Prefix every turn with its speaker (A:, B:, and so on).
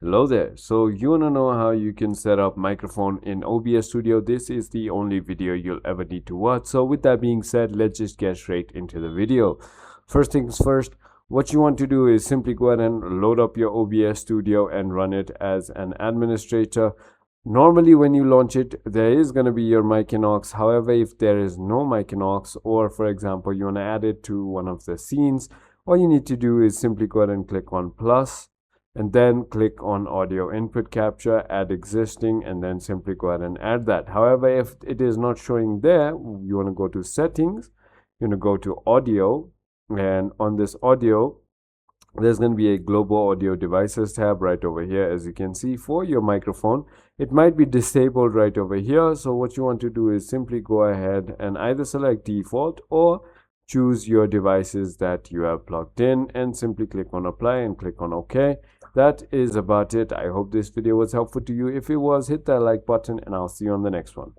A: Hello there. So you want to know how you can set up microphone in OBS Studio? This is the only video you'll ever need to watch. So with that being said, let's just get straight into the video. First things first, what you want to do is simply go ahead and load up your OBS Studio and run it as an administrator. Normally when you launch it, there is going to be your mic and aux. However, if there is no mic and aux, or for example you want to add it to one of the scenes, all you need to do is simply go ahead and click on plus, and then click on audio input capture, add existing, and then simply go ahead and add that. However, if it is not showing there, you want to go to settings, you want to go to audio, and on this audio there's going to be a global audio devices tab right over here. As you can see, for your microphone it might be disabled right over here. So what you want to do is simply go ahead and either select default or choose your devices that you have plugged in and simply click on apply and click on OK. That is about it. I hope this video was helpful to you. If it was, hit that like button and I'll see you on the next one.